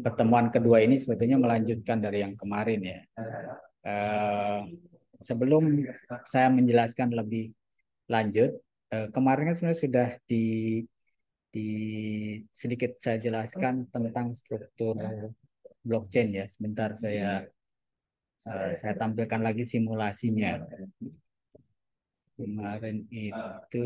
Pertemuan kedua ini sebetulnya melanjutkan dari yang kemarin ya. Sebelum saya menjelaskan lebih lanjut, kemarin kan sebenarnya sudah di sedikit saya jelaskan tentang struktur blockchain ya. Sebentar saya tampilkan lagi simulasinya. Kemarin itu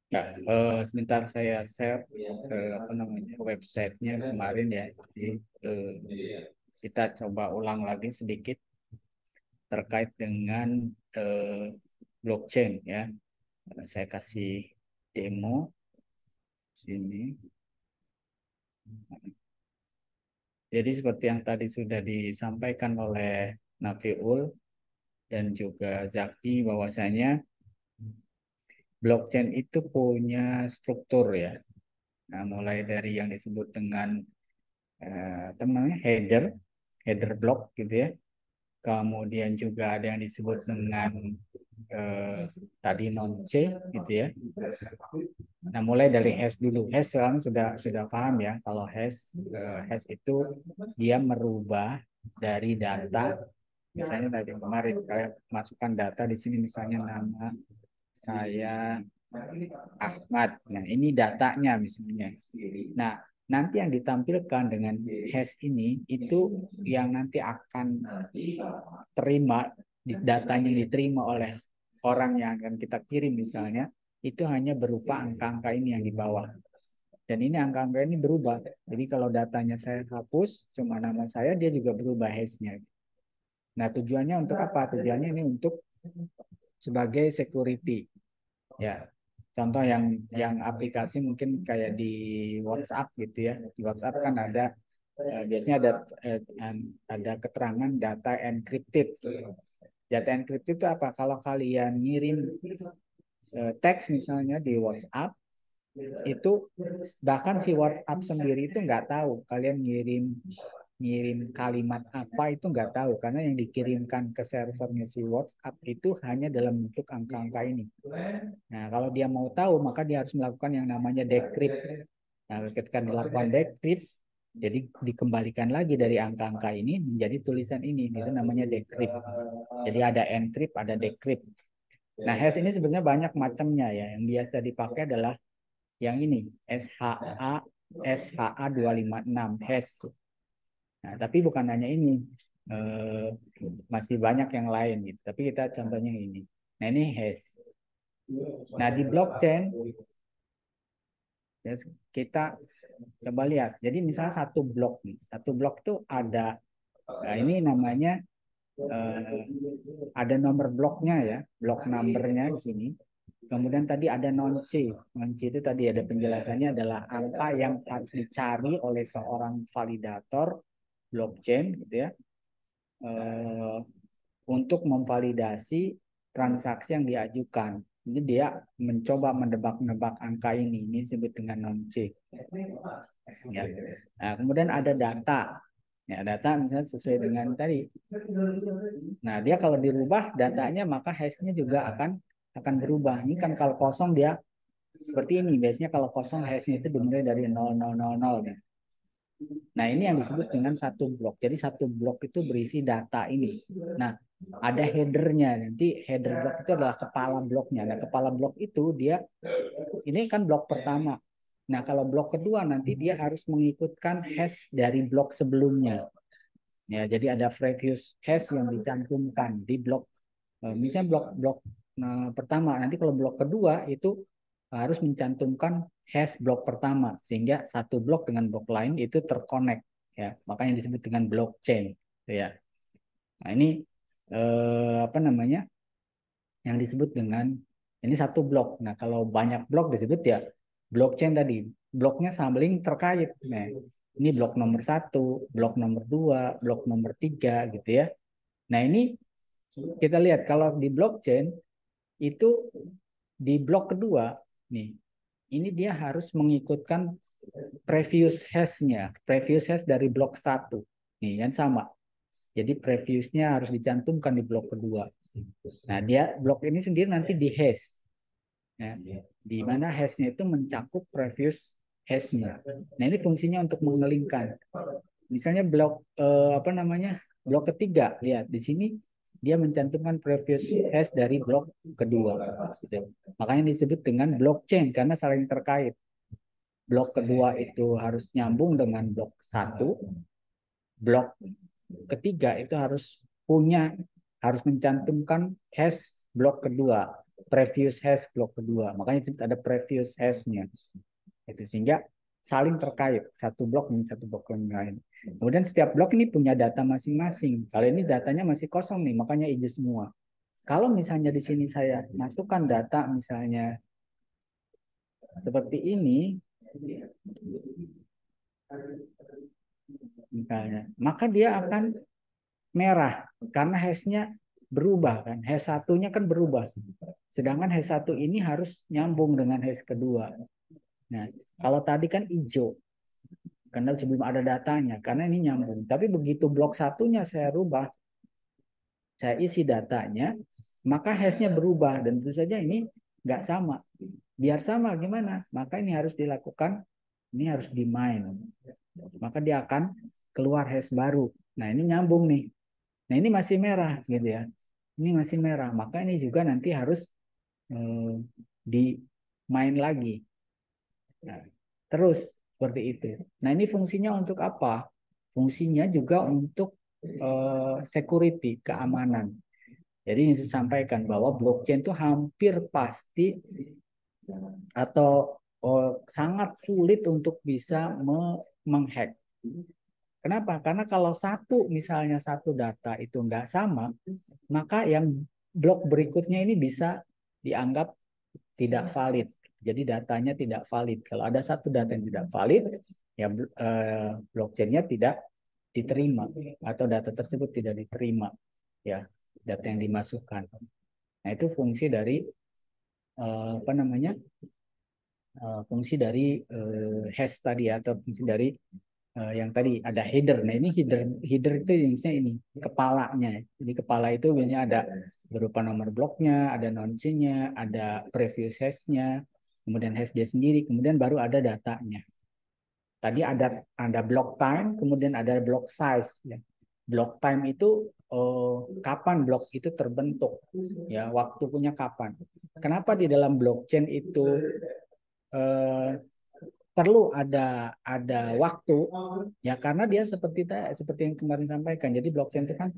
Nah, sebentar saya share apa namanya websitenya kemarin ya. Jadi kita coba ulang lagi sedikit terkait dengan blockchain ya. Saya kasih demo sini. Jadi seperti yang tadi sudah disampaikan oleh Nafiul dan juga Zaki bahwasanya blockchain itu punya struktur ya. Nah, mulai dari yang disebut dengan apa namanya header block gitu ya. Kemudian juga ada yang disebut dengan tadi non C gitu ya. Nah, mulai dari hash dulu. Hash sekarang sudah paham ya kalau hash itu dia merubah dari data. Misalnya tadi kemarin kayak masukkan data di sini misalnya nama saya Ahmad. Nah, ini datanya misalnya. Nah, nanti yang ditampilkan dengan hash ini itu yang nanti akan terima datanya yang diterima oleh orang yang akan kita kirim misalnya itu hanya berupa angka-angka ini yang di bawah. Dan ini angka-angka ini berubah. Jadi kalau datanya saya hapus, cuma nama saya, dia juga berubah hash-nya. Nah, tujuannya untuk apa? Tujuannya ini untuk sebagai security. Ya, contoh yang aplikasi mungkin kayak di WhatsApp gitu ya. Di WhatsApp kan ada biasanya ada keterangan data encrypted. Data encrypted itu apa? Kalau kalian ngirim teks misalnya di WhatsApp, itu bahkan si WhatsApp sendiri itu nggak tahu kalian ngirim ngirim kalimat apa itu nggak tahu karena yang dikirimkan ke servernya si WhatsApp itu hanya dalam bentuk angka-angka ini. Nah, kalau dia mau tahu maka dia harus melakukan yang namanya decrypt. Nah, ketika dilakukan decrypt, jadi dikembalikan lagi dari angka-angka ini menjadi tulisan ini, itu namanya decrypt. Jadi ada encrypt, ada decrypt. Nah, hash ini sebenarnya banyak macamnya ya. Yang biasa dipakai adalah yang ini, SHA 256 hash. Nah, tapi bukan hanya ini, masih banyak yang lain gitu. Tapi kita contohnya yang ini. Nah, ini hash. Nah, di blockchain ya, kita coba lihat. Jadi misalnya satu blok nih, satu blok tuh ada, nah ini namanya ada nomor bloknya ya, blok numbernya di sini. Kemudian tadi ada non C. Non C itu tadi ada penjelasannya adalah angka yang harus dicari oleh seorang validator blockchain gitu ya, untuk memvalidasi transaksi yang diajukan. Jadi dia mencoba menebak-nebak angka ini disebut dengan non C. Ya. Nah, kemudian ada data. Ya, data misalnya sesuai dengan tadi. Nah, dia kalau dirubah datanya maka hash-nya juga akan berubah. Ini kan kalau kosong dia seperti ini. Biasanya kalau kosong hash-nya itu dimulai dari 0000. Nah, ini yang disebut dengan satu blok. Jadi satu blok itu berisi data ini. Nah, ada headernya. Nanti header blok itu adalah kepala bloknya. Nah, kepala blok itu dia ini kan blok pertama. Nah, kalau blok kedua nanti dia harus mengikutkan hash dari blok sebelumnya. Ya, jadi ada previous hash yang dicantumkan di blok misalnya blok pertama. Nanti kalau blok kedua itu harus mencantumkan hash blok pertama sehingga satu blok dengan blok lain itu terkonek ya. Makanya disebut dengan blockchain ya. Nah, ini apa namanya? Yang disebut dengan ini satu blok. Nah, kalau banyak blok disebut ya blockchain tadi. Bloknya saling terkait. Nah, Ini blok nomor 1, blok nomor 2, blok nomor 3 gitu ya. Nah, ini kita lihat kalau di blockchain itu di blok kedua nih. Ini dia harus mengikutkan previous hash-nya, previous hash dari blok 1. Nih, kan sama. Jadi previousnya harus dicantumkan di blok kedua. Nah, dia blok ini sendiri nanti di hash. Ya, di mana hash-nya itu mencakup previous hash-nya. Nah, ini fungsinya untuk mengelingkan. Misalnya blok apa namanya? Blok ketiga, lihat di sini dia mencantumkan previous hash dari blok kedua. Gitu. Makanya disebut dengan blockchain karena saling terkait. Blok kedua itu harus nyambung dengan blok satu, blok ketiga itu harus mencantumkan hash blok kedua, previous hash blok kedua. Makanya disebut ada previous hash-nya. Itu sehingga saling terkait satu blok dengan satu blok yang lain. Kemudian setiap blok ini punya data masing-masing. Kalau ini datanya masih kosong nih, makanya hijau semua. Kalau misalnya di sini saya masukkan data misalnya seperti ini, misalnya, maka dia akan merah karena hash-nya berubah kan. Hash satunya kan berubah. Sedangkan hash satu ini harus nyambung dengan hash kedua. Nah, kalau tadi kan hijau karena sebelum ada datanya, karena ini nyambung. Tapi begitu blok satunya saya rubah, saya isi datanya, maka hash-nya berubah dan tentu saja ini nggak sama. Biar sama gimana? Maka ini harus dilakukan, ini harus di mine. Maka dia akan keluar hash baru. Nah, ini nyambung nih. Nah, ini masih merah gitu ya. Ini masih merah, maka ini juga nanti harus di main lagi. Nah, terus seperti itu. Nah, ini fungsinya untuk apa? Fungsinya juga untuk security, keamanan. Jadi yang saya sampaikan bahwa blockchain itu hampir pasti atau sangat sulit untuk bisa menghack. Kenapa? Karena kalau misalnya satu data itu nggak sama, maka yang blok berikutnya ini bisa dianggap tidak valid. Jadi datanya tidak valid. Kalau ada satu data yang tidak valid, ya blockchain-nya tidak diterima atau data tersebut tidak diterima, ya data yang dimasukkan. Nah, itu fungsi dari apa namanya? Fungsi dari hash tadi atau fungsi dari yang tadi ada header. Nah, ini header itu misalnya ini kepalanya. Jadi kepala itu biasanya ada berupa nomor bloknya, ada nonce-nya, ada previous hash-nya, kemudian hash dia sendiri, kemudian baru ada datanya. Tadi ada block time, kemudian ada block size. Ya. Block time itu kapan blok itu terbentuk, ya waktunya kapan. Kenapa di dalam blockchain itu eh, perlu ada waktu ya karena dia seperti yang kemarin sampaikan. Jadi blockchain itu kan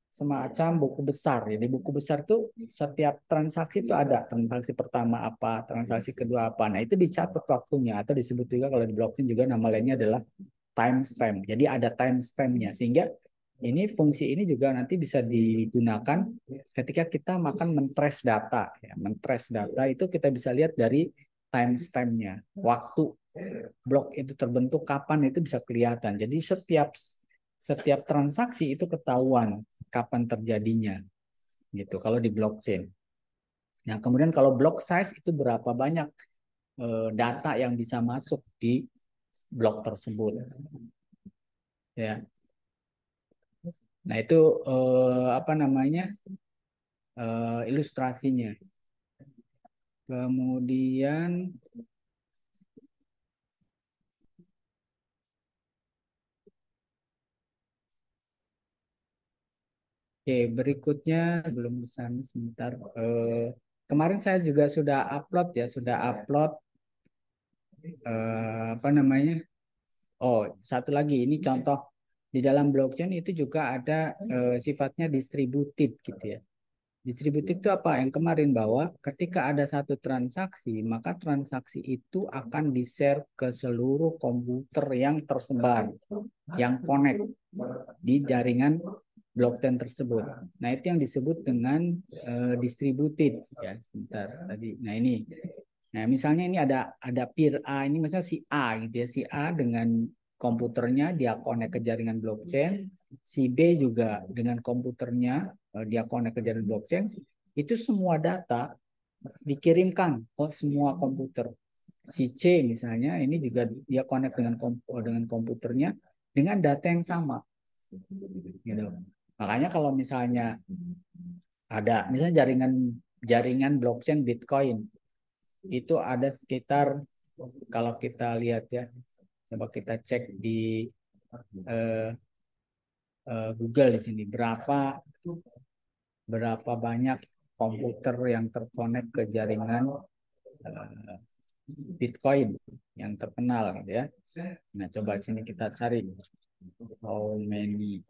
semacam buku besar. Jadi buku besar tuh setiap transaksi itu ada transaksi pertama apa, transaksi kedua apa. Nah, itu dicatat waktunya atau disebut juga kalau di blockchain juga nama lainnya adalah timestamp. Jadi ada timestampnya sehingga ini fungsi ini juga nanti bisa digunakan ketika kita makan mentrace data. Ya, mentrace data itu kita bisa lihat dari timestampnya, waktu blok itu terbentuk kapan itu bisa kelihatan. Jadi setiap transaksi itu ketahuan kapan terjadinya gitu kalau di blockchain. Nah, kemudian kalau block size itu berapa banyak data yang bisa masuk di blok tersebut. Ya. Nah, itu apa namanya? Ilustrasinya. Kemudian oke, berikutnya sebelum kesana sebentar. Kemarin saya juga sudah upload ya, sudah upload apa namanya? Oh, satu lagi ini contoh di dalam blockchain itu juga ada sifatnya distributed gitu ya. Distributed itu apa? Yang kemarin bahwa ketika ada satu transaksi, maka transaksi itu akan di-share ke seluruh komputer yang tersebar, yang connect di jaringan blockchain tersebut. Nah, itu yang disebut dengan distributed ya. Sebentar tadi. Nah, ini misalnya ini ada peer A ini misalnya si A gitu ya, si A dengan komputernya dia connect ke jaringan blockchain, si B juga dengan komputernya dia connect ke jaringan blockchain, itu semua data dikirimkan ke semua komputer. Si C misalnya ini juga dia connect dengan komputernya dengan data yang sama, gitu. Makanya kalau misalnya ada misalnya jaringan jaringan blockchain Bitcoin itu ada sekitar, kalau kita lihat ya, coba kita cek di eh, Google di sini berapa banyak komputer yang terkonek ke jaringan eh, Bitcoin yang terkenal gitu ya. Nah, coba di sini kita cari how many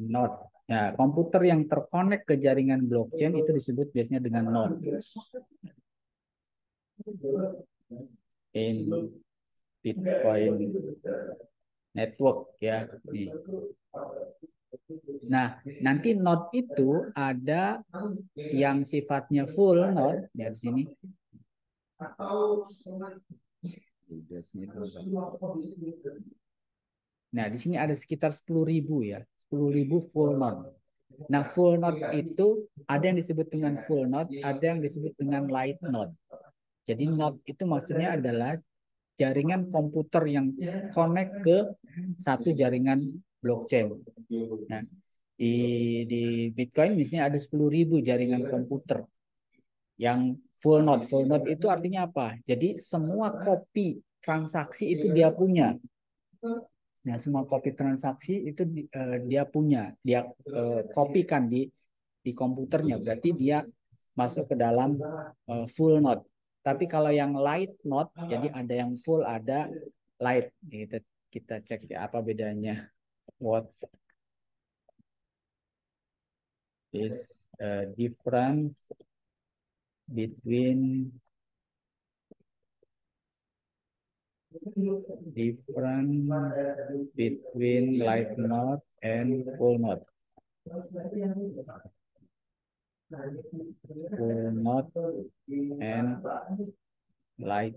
node. Ya, komputer yang terkonek ke jaringan blockchain itu disebut biasanya dengan node in Bitcoin network ya. Nih. Nah, nanti node itu ada yang sifatnya full node ya di sini. Nah, di sini ada sekitar 10.000 ya. 10.000 full node. Nah, full node itu ada yang disebut dengan full node, ada yang disebut dengan light node. Jadi node itu maksudnya adalah jaringan komputer yang connect ke satu jaringan blockchain. Nah, di Bitcoin misalnya ada 10.000 jaringan komputer yang full node. Full node itu artinya apa? Jadi semua kopi transaksi itu dia punya. Nah, semua kopi transaksi itu dia punya, dia kopikan di komputernya. Berarti dia masuk ke dalam full node. Tapi kalau yang light node, jadi ada yang full, ada light. Kita cek ya apa bedanya. What is difference between light node and full node? Full node and light.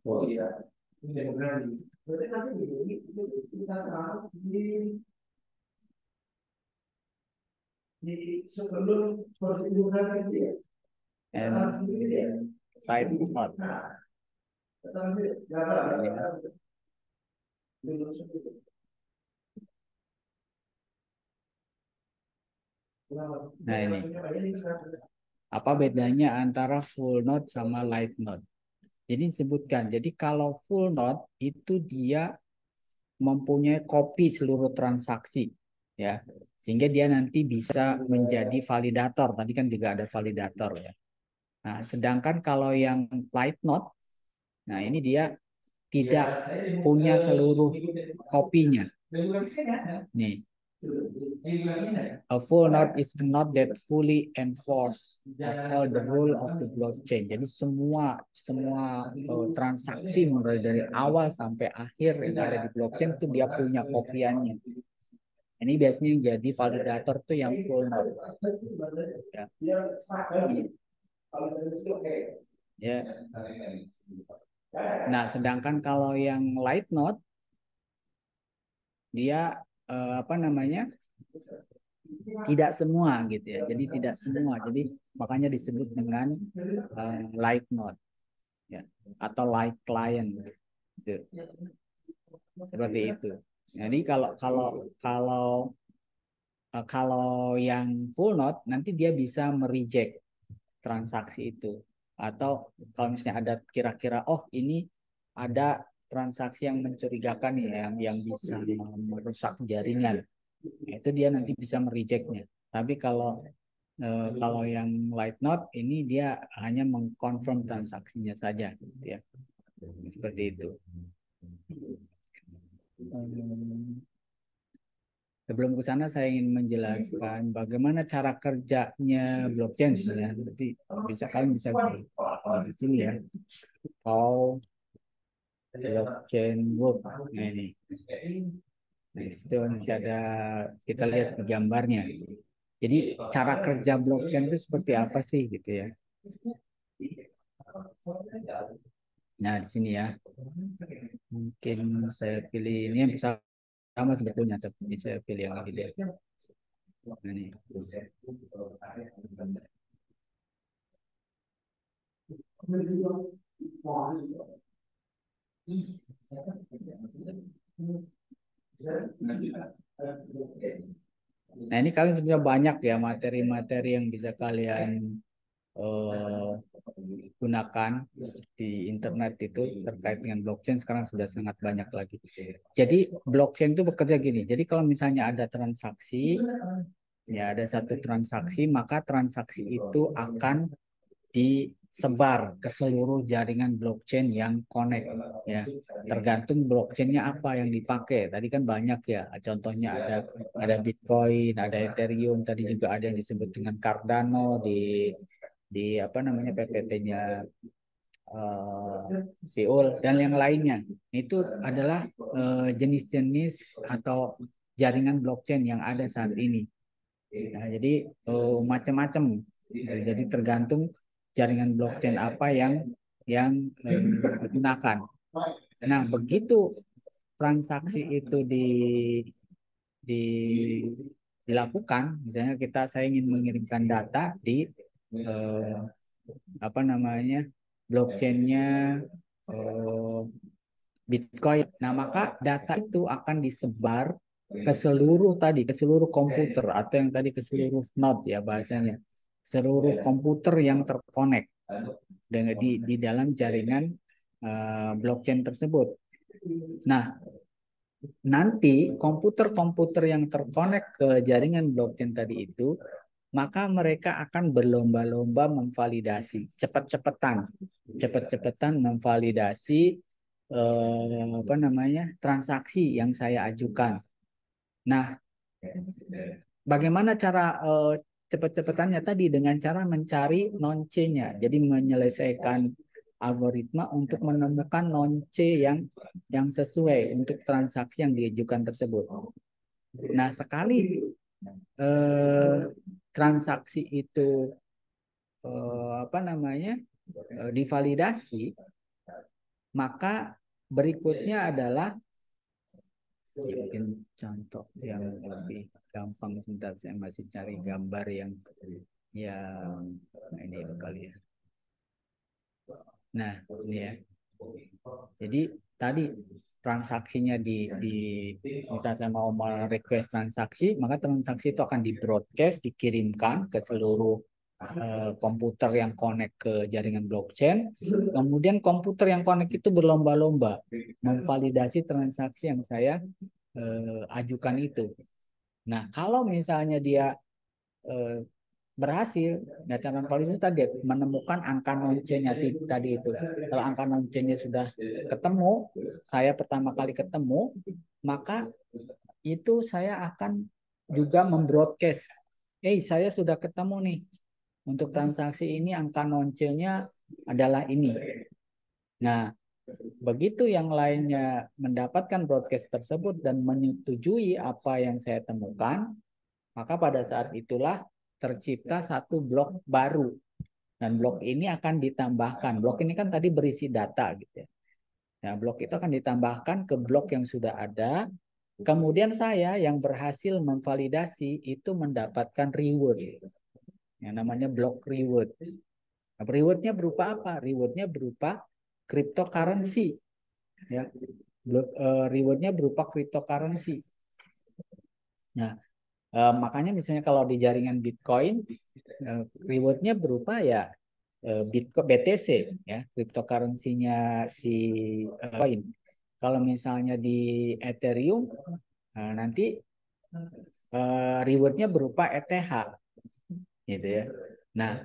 Oh, iya. And light node. Nah, ini apa bedanya antara full node sama light node? Jadi disebutkan, jadi kalau full node itu dia mempunyai kopi seluruh transaksi, ya, sehingga dia nanti bisa menjadi validator. Tadi kan juga ada validator ya. Nah, sedangkan kalau yang light node, nah ini dia tidak punya seluruh kopinya. Nih, a full node is a node that fully enforce of all the rule of the blockchain. Jadi semua transaksi mulai dari awal sampai akhir yang ada di blockchain itu dia punya kopiannya. Ini biasanya yang jadi validator tuh yang full node. Ya. Ya. Nah, sedangkan kalau yang light node dia apa namanya? Tidak semua gitu ya. Jadi tidak semua. Jadi makanya disebut dengan light node ya, atau light client gitu. Seperti itu. Jadi kalau yang full node nanti dia bisa mereject transaksi itu, atau kalau misalnya ada kira-kira ini ada transaksi yang mencurigakan ya, yang bisa merusak jaringan, itu dia nanti bisa merejectnya. Tapi kalau yang light node ini dia hanya mengkonfirm transaksinya saja gitu ya, seperti itu. Sebelum ke sana saya ingin menjelaskan bagaimana cara kerjanya blockchain ya. Berarti kalian bisa di sini ya. How blockchain work. Nah, ini. Nah, di situ nanti ada kita lihat gambarnya. Jadi cara kerja blockchain itu seperti apa sih gitu ya. Nah, di sini ya. Mungkin saya pilih ini yang sama sebetulnya, tapi saya pilih yang lebih deh. Nah, ini. Nah, ini kalian sebenarnya banyak ya materi-materi yang bisa kalian eh, gunakan di internet itu terkait dengan blockchain sekarang sudah sangat banyak lagi. Jadi blockchain itu bekerja gini. Jadi kalau misalnya ada transaksi, ya ada satu transaksi, maka transaksi itu akan disebar ke seluruh jaringan blockchain yang connect ya. Tergantung blockchainnya apa yang dipakai. Tadi kan banyak ya. Contohnya ada Bitcoin, ada Ethereum, tadi juga ada yang disebut dengan Cardano di apa namanya PPT-nya Seoul dan yang lainnya. Itu adalah jenis-jenis atau jaringan blockchain yang ada saat ini. Nah, jadi macam-macam. Jadi tergantung jaringan blockchain apa yang digunakan. Nah, begitu transaksi itu di dilakukan, misalnya saya ingin mengirimkan data di eh, apa namanya blockchainnya eh, Bitcoin. Nah, maka data itu akan disebar ke seluruh komputer atau yang tadi ke seluruh node ya bahasanya. Seluruh komputer yang terkonek dengan di dalam jaringan blockchain tersebut. Nah, nanti komputer-komputer yang terkonek ke jaringan blockchain tadi itu, maka mereka akan berlomba-lomba memvalidasi, cepat-cepatan memvalidasi apa namanya transaksi yang saya ajukan. Nah, bagaimana cara cepat-cepatannya tadi dengan cara mencari non-C-nya. Jadi menyelesaikan algoritma untuk menemukan non-C yang sesuai untuk transaksi yang diajukan tersebut. Nah, sekali eh, transaksi itu apa namanya divalidasi, maka berikutnya adalah ya mungkin contoh yang lebih gampang sebentar saya masih cari gambar yang ini kali ya. Nah, ini ya. Jadi tadi transaksinya di misalnya saya mau request transaksi, maka transaksi itu akan di broadcast, dikirimkan ke seluruh komputer yang connect ke jaringan blockchain. Kemudian komputer yang connect itu berlomba-lomba memvalidasi transaksi yang saya ajukan itu. Nah, kalau misalnya dia eh, berhasil, data non valid itu tadi menemukan angka non-C-nya tadi itu. Kalau angka non-C-nya sudah ketemu, saya pertama kali ketemu, maka itu saya akan juga membroadcast. Saya sudah ketemu nih. Untuk transaksi ini angka non-C-nya adalah ini. Nah, begitu yang lainnya mendapatkan broadcast tersebut dan menyetujui apa yang saya temukan, maka pada saat itulah tercipta satu blok baru. Dan blok ini akan ditambahkan. Blok ini kan tadi berisi data gitu ya. Nah, blok itu akan ditambahkan ke blok yang sudah ada. Kemudian saya yang berhasil memvalidasi itu mendapatkan reward. Yang namanya blok reward. Nah, rewardnya berupa apa? Rewardnya berupa cryptocurrency. Ya, rewardnya berupa cryptocurrency. Nah, makanya misalnya kalau di jaringan Bitcoin, rewardnya berupa ya Bitcoin BTC ya, cryptocurrency-nya si coin. Kalau misalnya di Ethereum, nanti rewardnya berupa ETH gitu ya. Nah,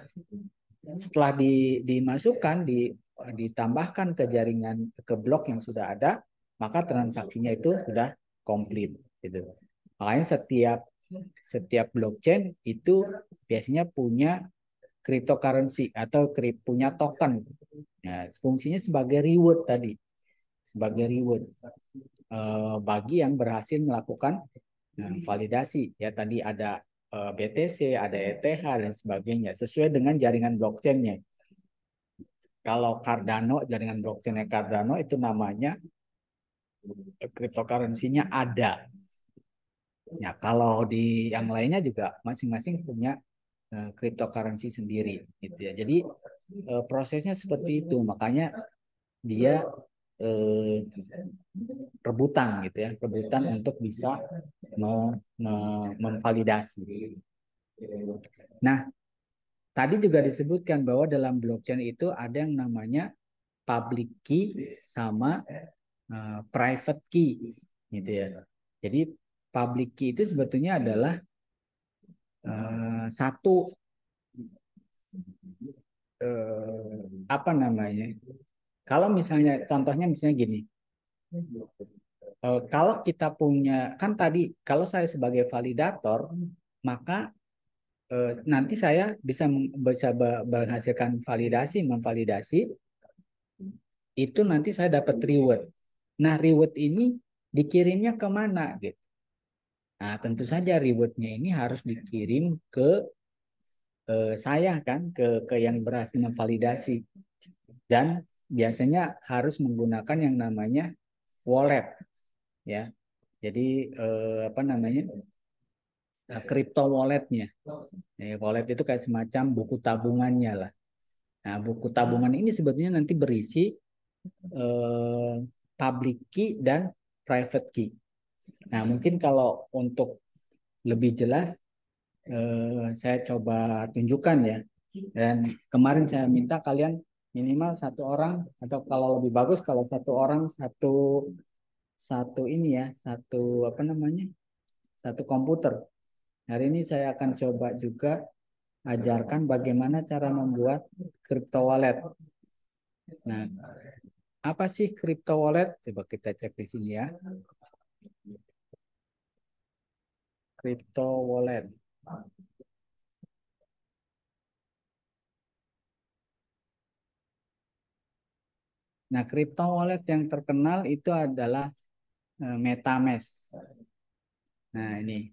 setelah dimasukkan ditambahkan ke jaringan ke blok yang sudah ada, maka transaksinya itu sudah komplit gitu. Makanya setiap blockchain itu biasanya punya cryptocurrency atau punya token. Nah, fungsinya sebagai reward tadi, sebagai reward. bagi yang berhasil melakukan validasi. Ya tadi ada BTC, ada ETH dan sebagainya sesuai dengan jaringan blockchain-nya. Kalau Cardano, jaringan blockchain Cardano itu namanya cryptocurrency-nya ada. Ya, kalau di yang lainnya juga masing-masing punya cryptocurrency sendiri gitu ya. Jadi prosesnya seperti itu. Makanya dia rebutan gitu ya, rebutan untuk bisa memvalidasi. Nah, tadi juga disebutkan bahwa dalam blockchain itu ada yang namanya public key sama private key gitu ya. Jadi public key itu sebetulnya adalah satu apa namanya? Kalau misalnya contohnya misalnya gini, kalau kita punya kan tadi kalau saya sebagai validator maka nanti saya bisa menghasilkan memvalidasi itu nanti saya dapat reward. Nah reward ini dikirimnya kemana gitu. Nah tentu saja rewardnya ini harus dikirim ke saya kan ke yang berhasil memvalidasi dan biasanya harus menggunakan yang namanya wallet ya. Jadi apa namanya crypto walletnya. Wallet itu kayak semacam buku tabungannya lah. Nah, buku tabungan ini sebetulnya nanti berisi eh, public key dan private key. Nah, mungkin kalau untuk lebih jelas saya coba tunjukkan ya. Dan kemarin saya minta kalian minimal satu orang atau kalau lebih bagus kalau satu orang satu satu ini ya satu apa namanya satu komputer. Hari ini saya akan coba juga ajarkan bagaimana cara membuat crypto wallet. Nah, apa sih crypto wallet? Coba kita cek di sini ya. Crypto wallet. Nah, crypto wallet yang terkenal itu adalah MetaMask. Nah, ini.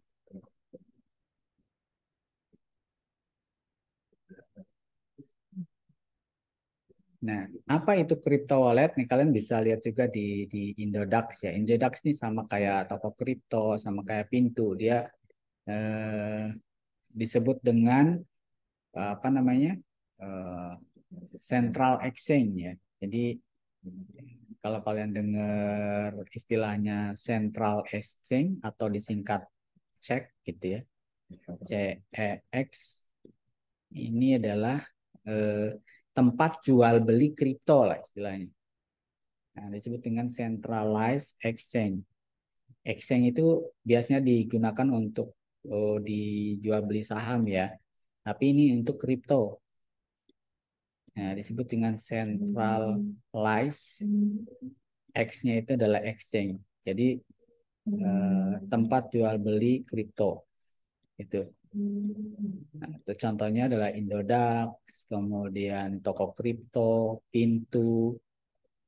Nah, apa itu crypto wallet? Nih kalian bisa lihat juga di Indodax ya. Indodax ini sama kayak toko kripto, sama kayak Pintu. Dia eh, disebut dengan apa namanya? eh, Central Exchange ya. Jadi kalau kalian dengar istilahnya Central Exchange atau disingkat CEX gitu ya. CEX ini adalah tempat jual beli kripto lah istilahnya. Nah, disebut dengan centralized exchange. Exchange itu biasanya digunakan untuk dijual beli saham ya. Tapi ini untuk kripto. Nah, disebut dengan centralized X-nya itu adalah exchange. Jadi tempat jual beli kripto itu. Nah, itu contohnya adalah Indodax, kemudian toko kripto, Pintu,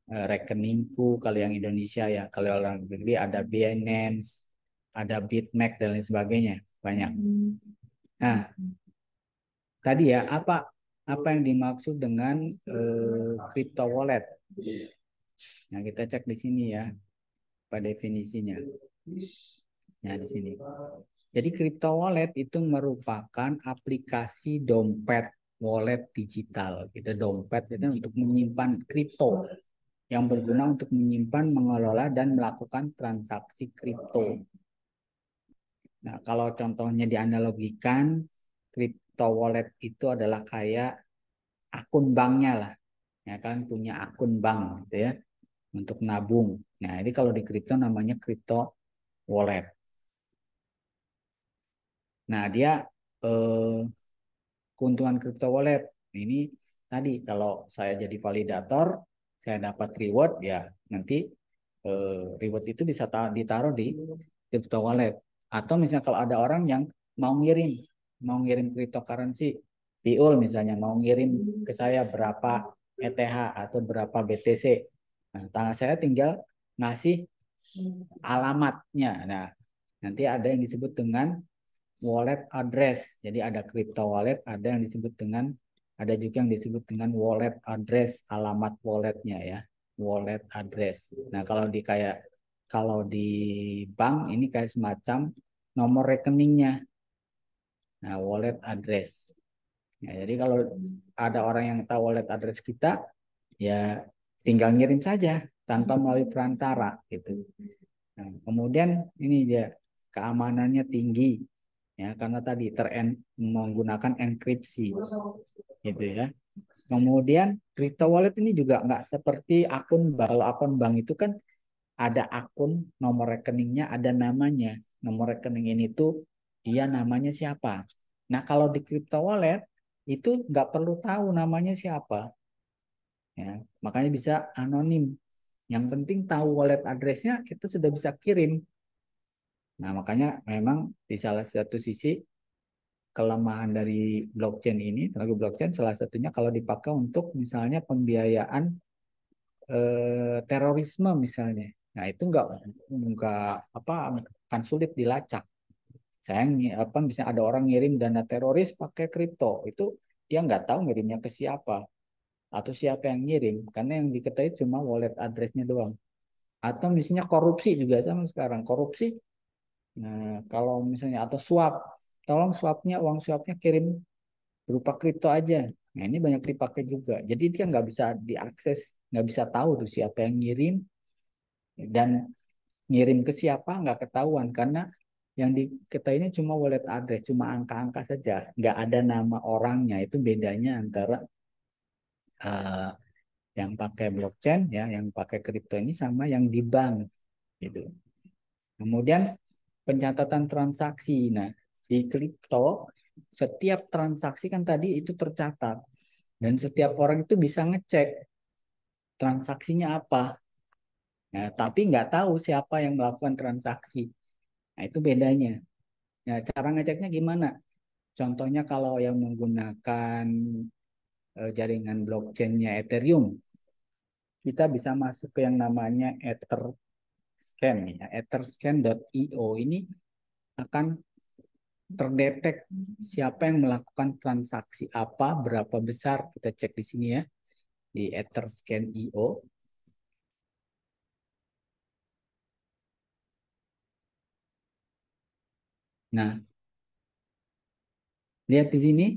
rekeningku kalau yang Indonesia ya. Kalau orang negeri ada Binance, ada Bitmax dan lain sebagainya. Banyak. Nah, tadi ya apa yang dimaksud dengan crypto wallet? Nah, kita cek di sini ya, pada definisinya. Nah, di sini. Jadi crypto wallet itu merupakan aplikasi dompet wallet digital. Kita dompet itu untuk menyimpan kripto yang berguna untuk menyimpan, mengelola, dan melakukan transaksi kripto. Nah, kalau contohnya dianalogikan, crypto wallet itu adalah kayak akun banknya lah. Ya kan, punya akun bank gitu ya, untuk nabung. Nah, ini kalau di kripto namanya crypto wallet. Nah, dia eh, keuntungan crypto wallet. Ini tadi kalau saya jadi validator, saya dapat reward ya nanti reward itu bisa ditaruh di crypto wallet. Atau misalnya kalau ada orang yang mau ngirim cryptocurrency, Piul misalnya mau ngirim ke saya berapa ETH atau berapa BTC. Nah, tangan saya tinggal ngasih alamatnya. Nah, nanti ada yang disebut dengan wallet address. Jadi ada crypto wallet, ada yang disebut dengan ada juga yang disebut dengan wallet address, alamat walletnya ya, wallet address. Nah, kalau di bank ini kayak semacam nomor rekeningnya. Nah, wallet address. Ya, jadi kalau ada orang yang tahu wallet address kita, ya tinggal ngirim saja tanpa melalui perantara gitu. Nah, kemudian ini dia keamanannya tinggi ya karena tadi menggunakan enkripsi gitu ya. Kemudian crypto wallet ini juga nggak seperti akun bank. Kalau akun bank itu kan ada akun, nomor rekeningnya, ada namanya. Nomor rekening ini tuh dia namanya siapa. Nah kalau di crypto wallet itu nggak perlu tahu namanya siapa. Ya, makanya bisa anonim. Yang penting tahu wallet address-nya kita sudah bisa kirim. Nah makanya memang di salah satu sisi kelemahan dari blockchain ini, teknologi blockchain salah satunya kalau dipakai untuk misalnya pembiayaan terorisme misalnya. Nah, itu enggak apa kan sulit dilacak. Saya apa misalnya ada orang ngirim dana teroris pakai kripto, itu dia nggak tahu ngirimnya ke siapa atau siapa yang ngirim karena yang diketahui cuma wallet address-nya doang. Atau misalnya korupsi juga sama sekarang. Korupsi nah, kalau misalnya atau swap, tolong swapnya uang swapnya kirim berupa kripto aja. Nah, ini banyak dipakai juga. Jadi dia nggak bisa diakses, nggak bisa tahu tuh siapa yang ngirim dan ngirim ke siapa nggak ketahuan karena yang diketahuinya cuma wallet address, cuma angka-angka saja, nggak ada nama orangnya. Itu bedanya antara uh, yang pakai blockchain ya, yang pakai kripto ini sama yang di bank gitu. Kemudian pencatatan transaksi. Nah, di kripto setiap transaksi kan tadi itu tercatat dan setiap orang itu bisa ngecek transaksinya apa. Nah, tapi nggak tahu siapa yang melakukan transaksi. Nah, itu bedanya. Nah, cara ngeceknya gimana? Contohnya kalau yang menggunakan jaringan blockchain-nya Ethereum, kita bisa masuk ke yang namanya Etherscan ya. Etherscan.io ini akan terdetek siapa yang melakukan transaksi apa, berapa besar. Kita cek di sini ya, di Etherscan.io. Nah, lihat di sini,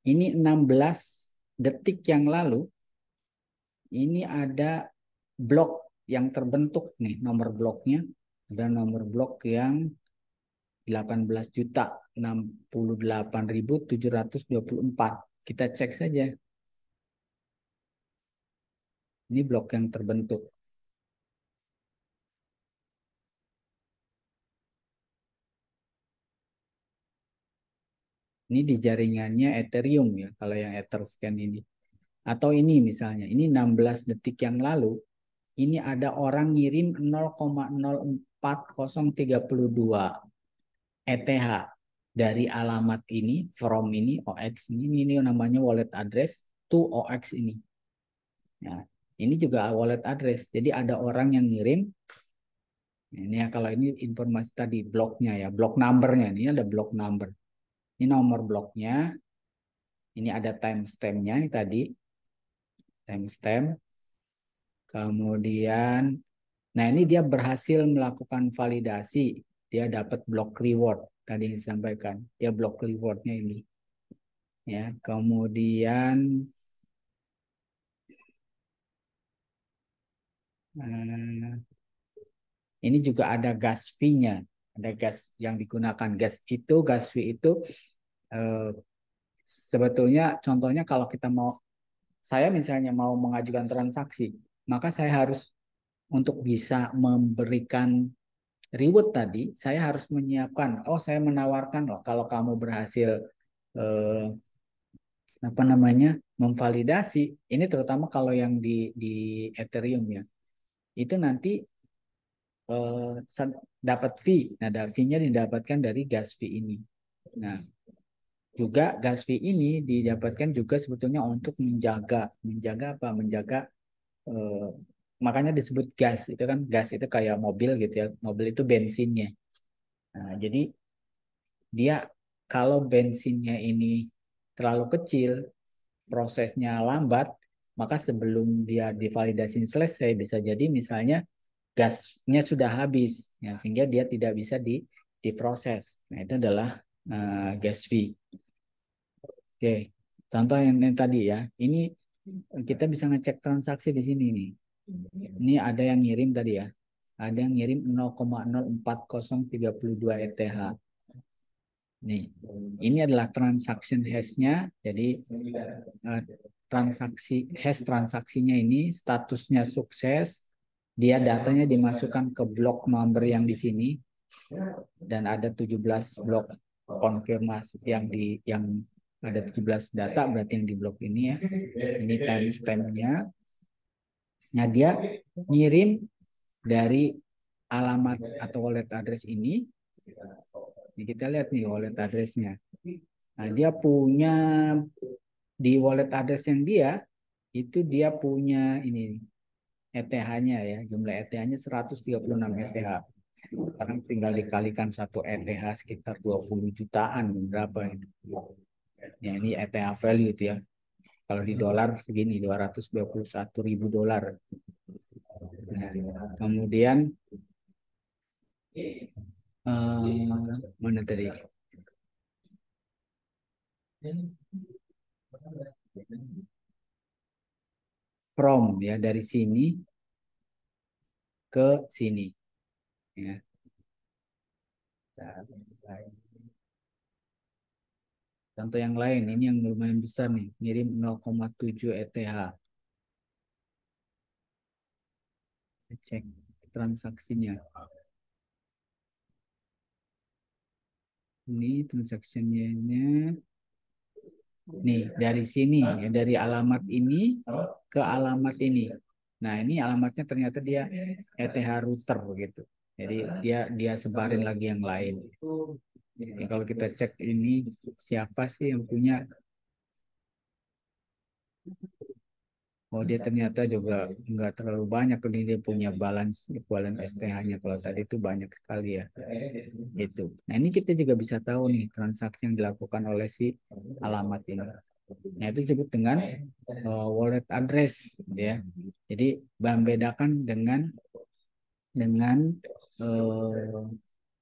ini 16 detik yang lalu, ini ada blok yang terbentuk nih, nomor bloknya. Ada nomor blok yang 18.068.724. Kita cek saja. Ini blok yang terbentuk. Ini di jaringannya Ethereum ya, kalau yang Etherscan ini. Atau ini misalnya, ini 16 detik yang lalu, ini ada orang ngirim 0,040332 ETH dari alamat ini, from ini, OX ini namanya wallet address to OX ini. Nah, ini juga wallet address. Jadi ada orang yang ngirim. Ini ya kalau ini informasi tadi bloknya ya, blok numbernya. Ini ada blok number. Ini nomor bloknya. Ini ada timestamp-nya ini tadi. Timestamp. Kemudian, nah ini dia berhasil melakukan validasi. Dia dapat block reward. Tadi yang disampaikan. Dia block rewardnya ini. Ya, kemudian ini juga ada gas fee-nya. Ada gas yang digunakan. Gas fee itu eh, sebetulnya contohnya kalau kita mau, saya misalnya mau mengajukan transaksi, maka saya harus untuk bisa memberikan reward tadi, saya harus menyiapkan, oh saya menawarkan loh kalau kamu berhasil eh, apa namanya memvalidasi, ini terutama kalau yang di Ethereum ya, itu nanti dapat fee. Nah, fee-nya didapatkan dari gas fee ini. Nah, juga gas fee ini didapatkan juga sebetulnya untuk menjaga apa? Menjaga makanya disebut gas. Itu kan gas itu kayak mobil gitu ya. Mobil itu bensinnya. Nah, jadi dia kalau bensinnya ini terlalu kecil, prosesnya lambat, maka sebelum dia divalidasi selesai bisa jadi misalnya gasnya sudah habis, ya, sehingga dia tidak bisa diproses. Nah, itu adalah gas fee. Oke, contoh yang tadi ya, ini kita bisa ngecek transaksi di sini nih. Ini ada yang ngirim tadi ya, ada yang ngirim 0,040332 ETH. Nih, ini adalah transaction hash-nya. Jadi eh, hash transaksinya ini statusnya sukses. Dia datanya dimasukkan ke blok nomor yang di sini dan ada 17 blok konfirmasi yang ada 17 data berarti yang di blok ini ya. Ini timestamp-nya. Nah, dia ngirim dari alamat atau wallet address ini. Ini kita lihat nih wallet address-nya. Nah, dia punya di wallet address yang itu dia punya ini ETH-nya ya, jumlah ETH-nya 136 ETH. Sekarang tinggal dikalikan satu ETH sekitar 20 jutaan berapa itu. Ya, ini ETH value itu ya. Kalau di dolar segini 221 ribu dolar. Nah, kemudian mana tadi? From ya dari sini ke sini ya. Contoh yang lain, ini yang lumayan besar nih, ngirim 0,7 ETH. Cek transaksinya. Ini transaksinya. Nih, dari sini, ya, dari alamat ini ke alamat ini. Nah, ini alamatnya ternyata dia ETH router gitu. Jadi dia sebarin lagi yang lain. Jadi kalau kita cek ini siapa sih yang punya. Oh, dia ternyata juga nggak terlalu banyak. Ini dia punya balance equivalent STH-nya. Kalau tadi itu banyak sekali ya. Itu. Nah, ini kita juga bisa tahu nih transaksi yang dilakukan oleh si alamat ini. Nah, itu disebut dengan wallet address ya. Jadi membedakan dengan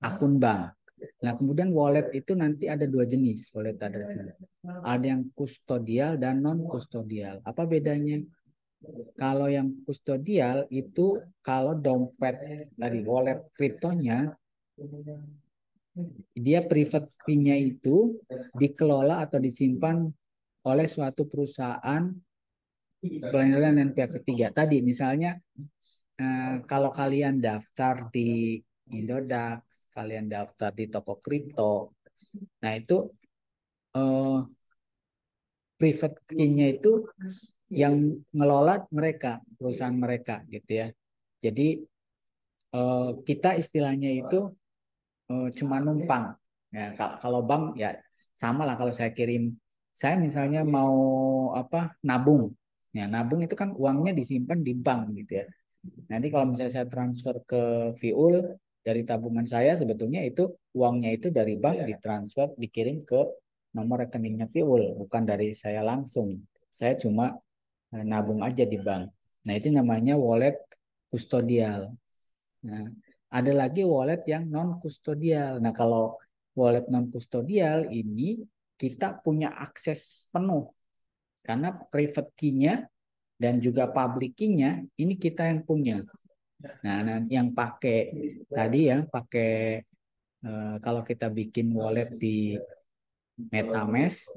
akun bank. Nah, kemudian wallet itu nanti ada dua jenis wallet address ini. Ada yang kustodial dan non kustodial. Apa bedanya? Kalau yang kustodial itu kalau dompet dari wallet kriptonya dia private key-nya itu dikelola atau disimpan oleh suatu perusahaan pelayanan dan pihak ketiga. Tadi misalnya kalau kalian daftar di Indodax, kalian daftar di toko kripto, nah itu eh, private key-nya itu yang ngelola mereka, perusahaan mereka gitu ya. Jadi kita istilahnya itu cuma numpang. Ya, kalau bank ya sama lah kalau saya kirim, saya misalnya mau apa nabung, ya nabung itu kan uangnya disimpan di bank gitu ya. Nanti kalau misalnya saya transfer ke Viul dari tabungan saya, sebetulnya itu uangnya itu dari bank ditransfer, dikirim ke nomor rekeningnya Viul, bukan dari saya langsung. Saya cuma nabung aja di bank. Nah, itu namanya wallet kustodial. Nah, ada lagi wallet yang non kustodial. Nah, kalau wallet non kustodial ini kita punya akses penuh karena private key-nya dan juga public key-nya ini kita yang punya. Nah, yang pakai tadi ya, pakai kalau kita bikin wallet di MetaMask,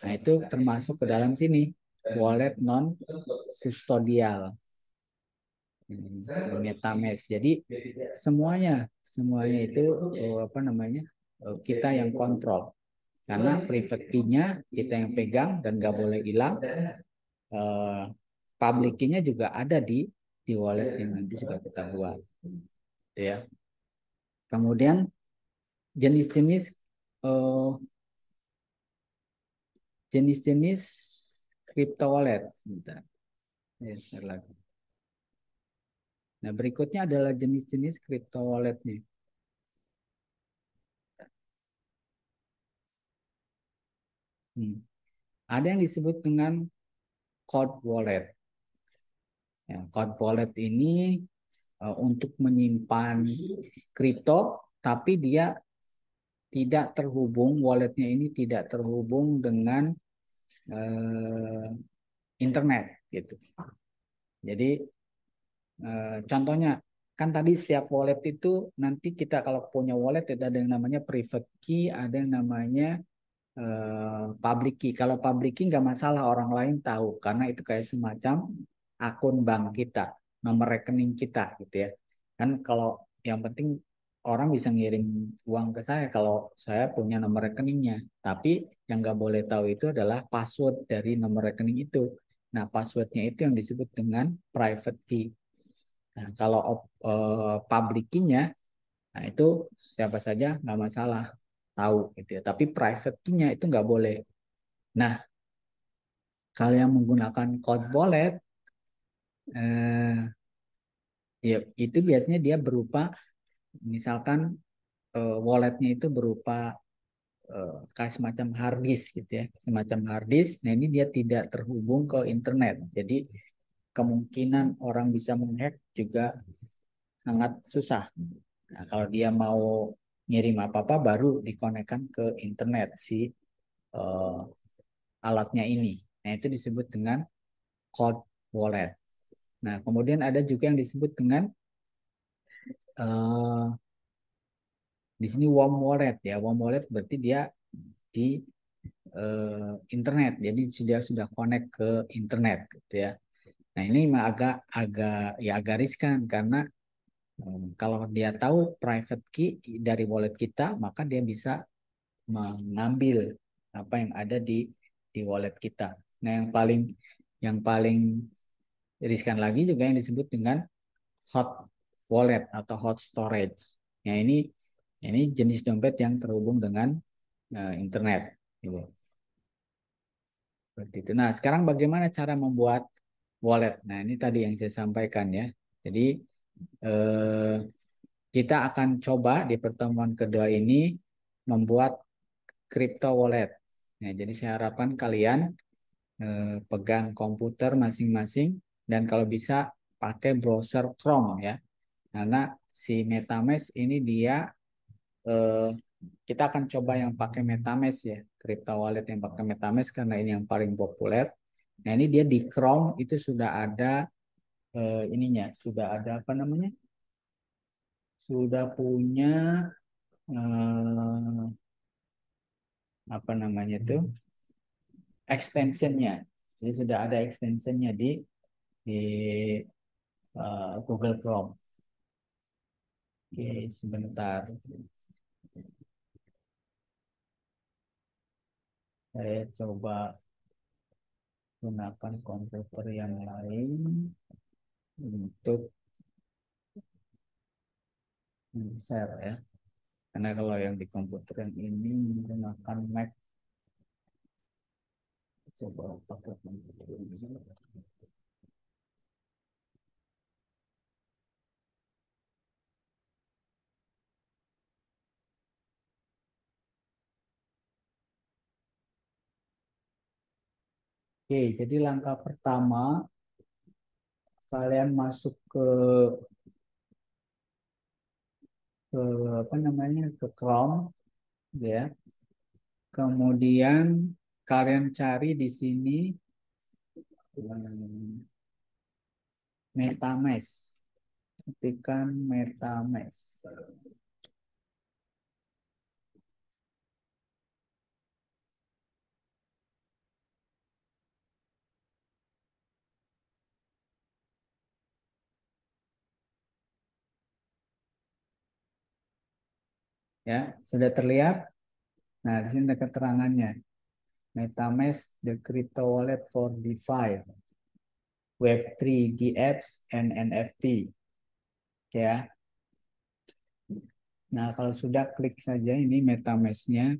nah itu termasuk ke dalam sini wallet non kustodial. MetaMask. Jadi semuanya itu apa namanya kita yang kontrol karena private key-nya kita yang pegang dan nggak boleh hilang. Eh, Public key-nya juga ada di wallet yang nanti sudah kita buat, gitu ya. Kemudian jenis-jenis eh, jenis-jenis crypto wallet. Sebentar. Ya, lagi. Nah, berikutnya adalah jenis-jenis crypto walletnya. Hmm. Ada yang disebut dengan cold wallet. Ya, cold wallet ini untuk menyimpan kripto, tapi dia tidak terhubung, walletnya ini tidak terhubung dengan eh, internet gitu. Jadi contohnya kan tadi setiap wallet itu nanti kita kalau punya wallet itu ada yang namanya private key, ada yang namanya public key. Kalau public key nggak masalah orang lain tahu karena itu kayak semacam akun bank kita, nomor rekening kita gitu ya. Kan kalau yang penting orang bisa ngirim uang ke saya kalau saya punya nomor rekeningnya. Tapi yang nggak boleh tahu itu adalah password dari nomor rekening itu. Nah, passwordnya itu yang disebut dengan private key. Nah, kalau public key-nya, nah itu siapa saja nggak masalah tahu gitu ya. Tapi private key-nya itu nggak boleh. Nah, kalau yang menggunakan code wallet, eh, ya itu biasanya dia berupa, misalkan walletnya itu berupa kayak semacam hard disk gitu ya, semacam hard disk. Nah ini dia tidak terhubung ke internet, jadi kemungkinan orang bisa menghack juga sangat susah. Nah, kalau dia mau ngirim apa-apa baru dikonekkan ke internet si eh, alatnya ini. Nah itu disebut dengan cold wallet. Nah, kemudian ada juga yang disebut dengan eh, di sini warm wallet ya. Warm wallet berarti dia di internet. Jadi sudah connect ke internet gitu ya. Nah, ini memang agak agak ya agak riskan karena kalau dia tahu private key dari wallet kita, maka dia bisa mengambil apa yang ada di wallet kita. Nah, yang paling riskan lagi juga yang disebut dengan hot wallet atau hot storage. Nah, ini jenis dompet yang terhubung dengan internet. Gitu. Seperti itu. Nah, sekarang bagaimana cara membuat wallet? Nah, ini tadi yang saya sampaikan ya. Jadi eh, kita akan coba di pertemuan kedua ini membuat crypto wallet. Nah, jadi saya harapkan kalian pegang komputer masing-masing dan kalau bisa pakai browser Chrome ya. Karena si MetaMask ini dia eh, kita akan coba yang pakai MetaMask ya, crypto wallet yang pakai MetaMask karena ini yang paling populer. Nah, ini dia di Chrome itu sudah ada ininya, sudah ada apa namanya? Sudah punya eh, apa namanya tuh? Extensionnya. Jadi sudah ada extensionnya di Google Chrome. Oke, sebentar. Saya coba gunakan komputer yang lain untuk share ya. Karena kalau yang di komputer yang ini menggunakan Mac, coba pakai komputer ini. Oke, jadi langkah pertama kalian masuk ke apa namanya ke Chrome ya. Kemudian kalian cari di sini MetaMask. Ketikkan MetaMask. Ya, sudah terlihat. Nah, di sini ada keterangannya. MetaMask, the crypto wallet for DeFi, Web3, GApps, and NFT. Ya. Nah, kalau sudah klik saja ini MetaMask-nya.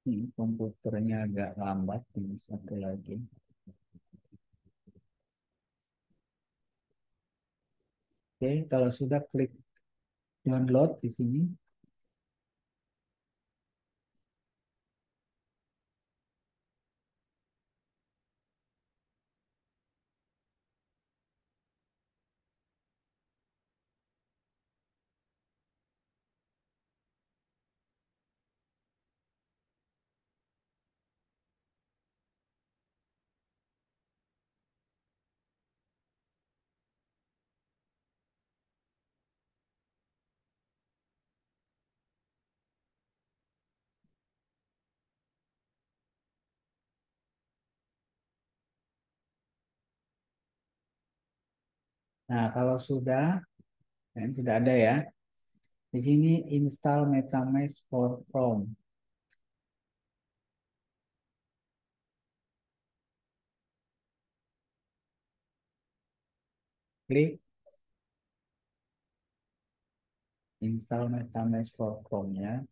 Ini komputernya agak lambat. Ini satu lagi. Oke, kalau sudah klik download di sini. Nah, kalau sudah, nah ini sudah ada ya. Di sini install MetaMask for Chrome. Klik install MetaMask for Chrome ya.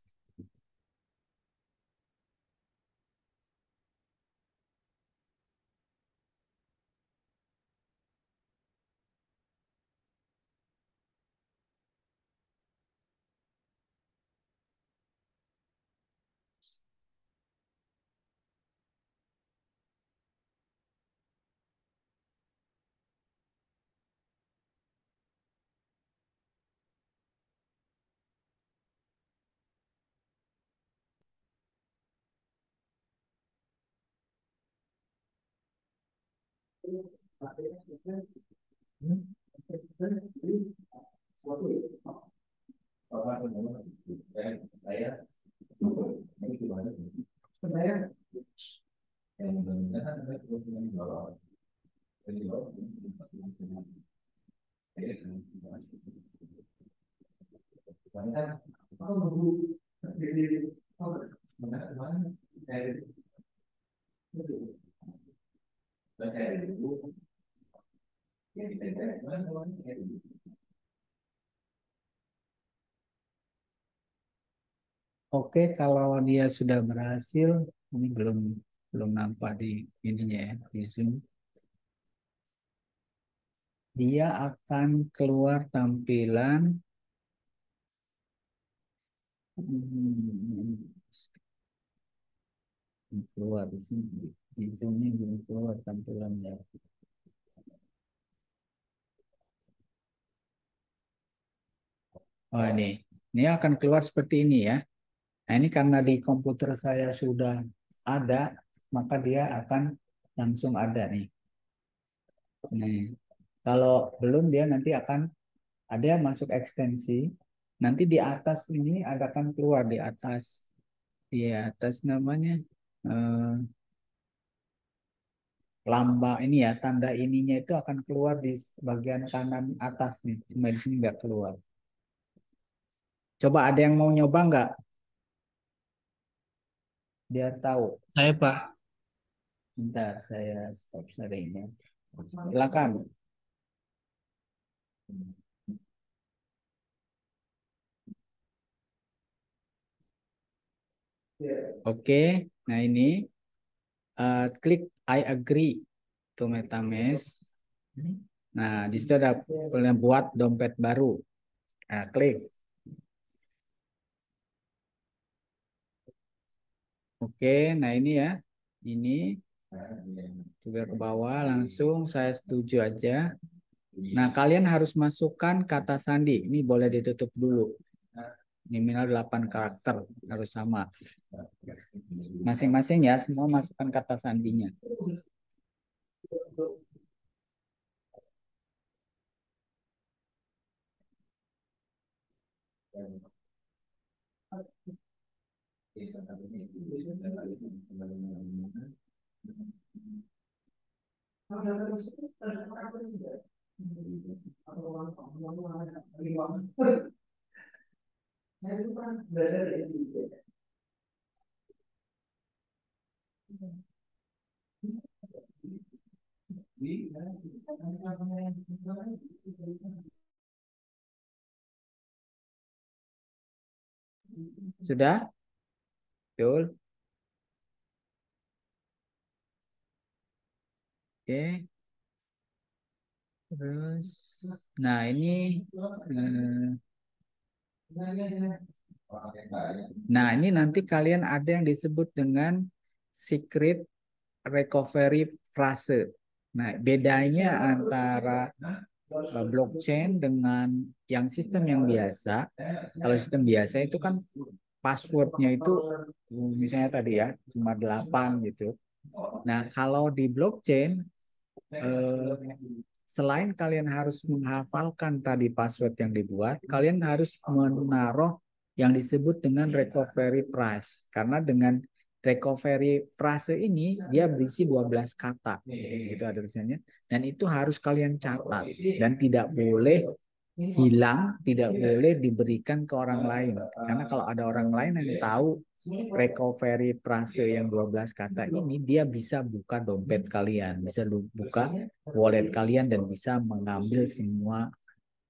Oke, kalau dia sudah berhasil, ini belum belum nampak di ininya ya, di Zoom. Dia akan keluar tampilan keluar di sini. Di Zoom ini belum keluar tampilannya. Oh ini akan keluar seperti ini ya. Nah ini karena di komputer saya sudah ada, maka dia akan langsung ada nih. Nih, kalau belum dia nanti akan ada yang masuk ekstensi. Nanti di atas ini ada kan keluar di atas namanya eh, lambang ini ya tanda ininya itu akan keluar di bagian kanan atas nih. Cuma di sini nggak keluar. Coba ada yang mau nyoba nggak? Biar tahu. Saya Pak. Bentar, saya stop sharingnya. Silakan. Oke, nah ini klik I agree to MetaMask. Nah, di situ ada buat dompet baru. Nah, klik. Oke, nah ini ya. Ini juga ke bawah langsung saya setuju aja. Nah, kalian harus masukkan kata sandi. Ini boleh ditutup dulu. Ini minimal 8 karakter harus sama. Masing-masing ya, semua masukkan kata sandinya. Sudah? Betul. Oke. Terus, nah ini, eh, nah ini nanti kalian ada yang disebut dengan secret recovery phrase. Nah, bedanya antara blockchain dengan yang sistem yang biasa. Kalau sistem biasa itu kan passwordnya itu misalnya tadi ya cuma 8 gitu. Nah, kalau di blockchain eh, selain kalian harus menghafalkan tadi password yang dibuat, kalian harus menaruh yang disebut dengan recovery phrase. Karena dengan recovery phrase ini dia berisi 12 kata. Gitu ada tulisannya. Dan itu harus kalian catat dan tidak boleh hilang, tidak boleh diberikan ke orang lain. Karena kalau ada orang lain yang tahu recovery frase yang 12 kata ini, dia bisa buka dompet kalian, bisa buka wallet kalian dan bisa mengambil semua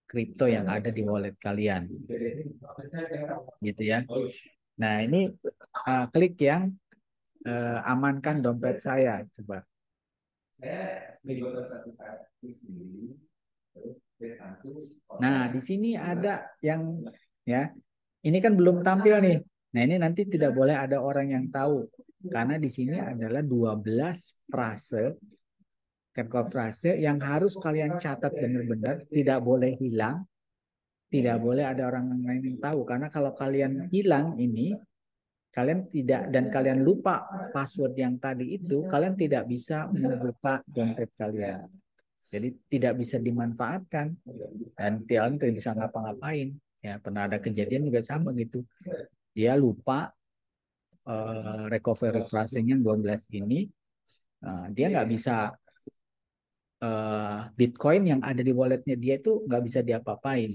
kripto yang ada di wallet kalian. Gitu ya. Nah, ini klik yang amankan dompet saya, coba. Nah, di sini ada yang ya, ini kan belum tampil nih. Nah, ini nanti tidak boleh ada orang yang tahu karena di sini adalah 12 frase, contoh frase yang harus kalian catat benar-benar, tidak boleh hilang, tidak boleh ada orang lain yang tahu karena kalau kalian hilang ini, kalian tidak dan kalian lupa password yang tadi itu, kalian tidak bisa membuka dompet kalian. Jadi tidak bisa dimanfaatkan dan kalian tidak bisa ngapa-ngapain. Ya, pernah ada kejadian juga sama gitu. Dia lupa recovery frasenya 12 ini, dia nggak bisa Bitcoin yang ada di walletnya dia itu nggak bisa diapa-apain.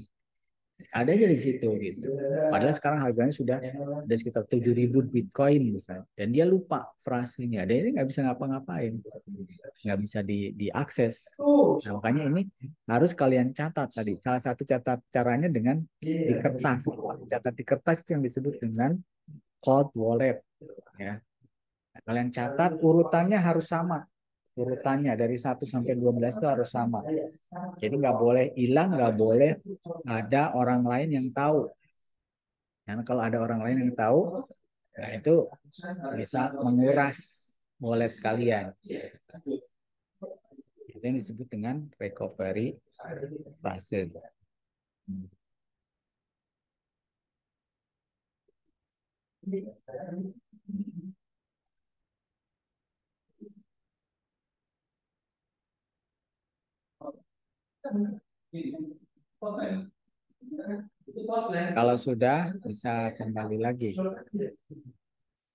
Ada aja di situ gitu. Padahal sekarang harganya sudah ada sekitar 7.000 Bitcoin misalnya. Dan dia lupa frasenya. Dan ini nggak bisa ngapa-ngapain. Nggak bisa diakses. Nah, makanya ini harus kalian catat tadi. Salah satu catat caranya dengan di kertas. Catat di kertas itu yang disebut dengan cold wallet. Ya. Nah, kalian catat urutannya harus sama. Urutannya dari 1 sampai 12 itu harus sama. Jadi nggak boleh hilang, nggak boleh ada orang lain yang tahu. Karena kalau ada orang lain yang tahu, nah itu bisa menguras wallet kalian. Itu yang disebut dengan recovery phrase. Kalau sudah bisa kembali lagi.